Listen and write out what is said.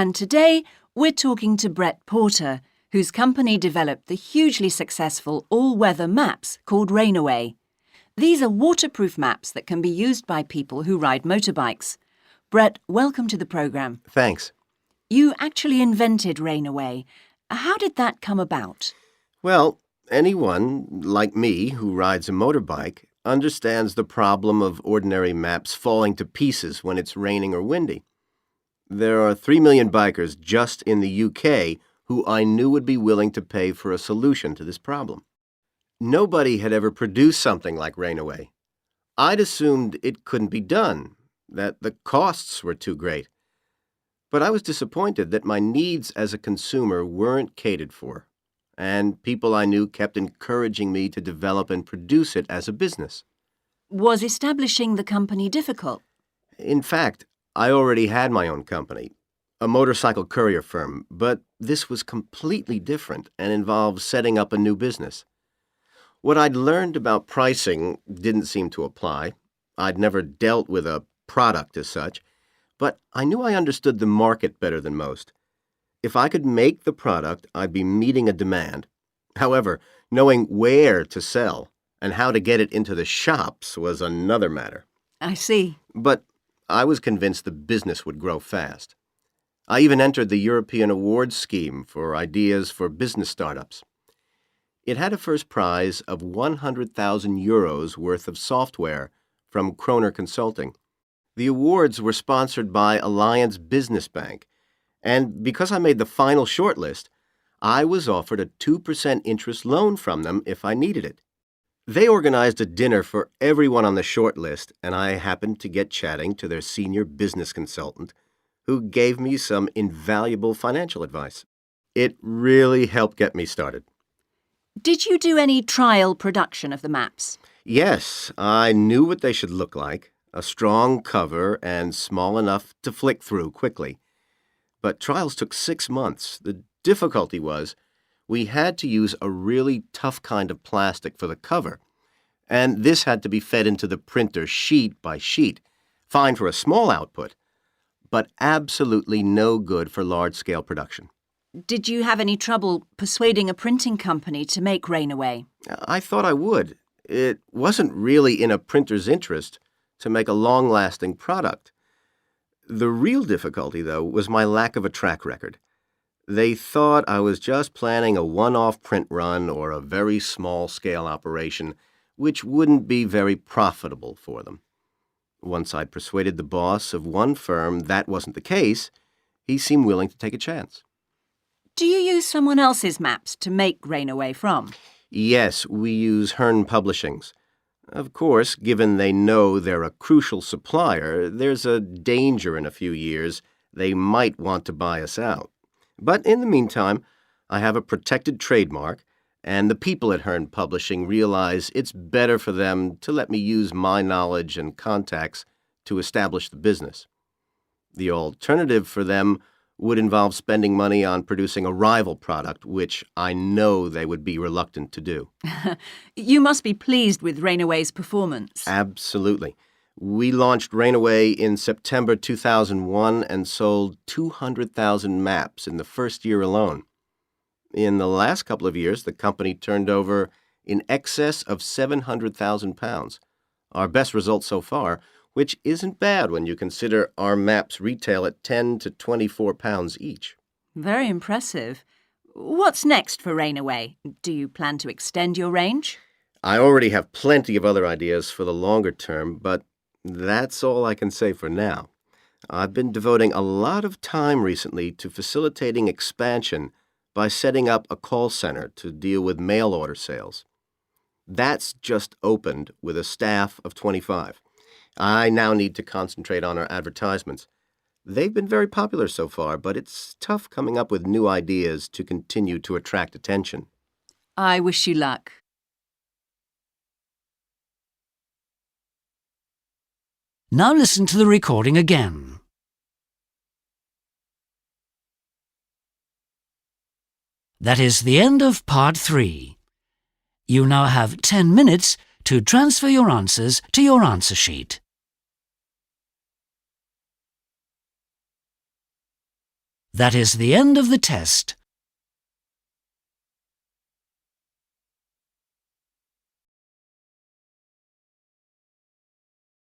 And today, we're talking to Brett Porter, whose company developed the hugely successful all-weather maps called Rainaway. These are waterproof maps that can be used by people who ride motorbikes. Brett, welcome to the programme. Thanks. You actually invented Rainaway. How did that come about? Well, anyone, like me, who rides a motorbike, understands the problem of ordinary maps falling to pieces when it's raining or windy. There are 3 million bikers just in the UK who I knew would be willing to pay for a solution to this problem. Nobody had ever produced something like Rainaway. I'd assumed it couldn't be done, that the costs were too great. But I was disappointed that my needs as a consumer weren't catered for, and people I knew kept encouraging me to develop and produce it as a business. Was establishing the company difficult? In fact, I already had my own company, a motorcycle courier firm, but this was completely different and involved setting up a new business. What I'd learned about pricing didn't seem to apply. I'd never dealt with a product as such, but I knew I understood the market better than most. If I could make the product, I'd be meeting a demand. However, knowing where to sell and how to get it into the shops was another matter. I see. But I was convinced the business would grow fast. I even entered the European Awards scheme for ideas for business startups. It had a first prize of 100,000 euros worth of software from Kroner Consulting. The awards were sponsored by Alliance Business Bank, and because I made the final shortlist, I was offered a 2% interest loan from them if I needed it. They organized a dinner for everyone on the shortlist, and I happened to get chatting to their senior business consultant, who gave me some invaluable financial advice. It really helped get me started. Did you do any trial production of the maps? Yes, I knew what they should look like. A strong cover and small enough to flick through quickly. But trials took 6 months. The difficulty was we had to use a really tough kind of plastic for the cover, and this had to be fed into the printer sheet by sheet, fine for a small output, but absolutely no good for large-scale production. Did you have any trouble persuading a printing company to make Rainaway? I thought I would. It wasn't really in a printer's interest to make a long-lasting product. The real difficulty, though, was my lack of a track record. They thought I was just planning a one-off print run or a very small-scale operation, which wouldn't be very profitable for them. Once I'd persuaded the boss of one firm that wasn't the case, he seemed willing to take a chance. Do you use someone else's maps to make Rainaway from? Yes, we use Hearn Publishing's. Of course, given they know they're a crucial supplier, there's a danger in a few years they might want to buy us out. But in the meantime, I have a protected trademark, and the people at Hearn Publishing realize it's better for them to let me use my knowledge and contacts to establish the business. The alternative for them would involve spending money on producing a rival product, which I know they would be reluctant to do. You must be pleased with Rainaway's performance. Absolutely. We launched Rainaway in September 2001 and sold 200,000 maps in the first year alone. In the last couple of years, the company turned over in excess of £700,000, our best result so far, which isn't bad when you consider our maps retail at £10 to £24 each. Very impressive. What's next for Rainaway? Do you plan to extend your range? I already have plenty of other ideas for the longer term, but that's all I can say for now. I've been devoting a lot of time recently to facilitating expansion by setting up a call center to deal with mail order sales. That's just opened with a staff of 25. I now need to concentrate on our advertisements. They've been very popular so far, but it's tough coming up with new ideas to continue to attract attention. I wish you luck. Now listen to the recording again. That is the end of part 3. You now have 10 minutes to transfer your answers to your answer sheet. That is the end of the test.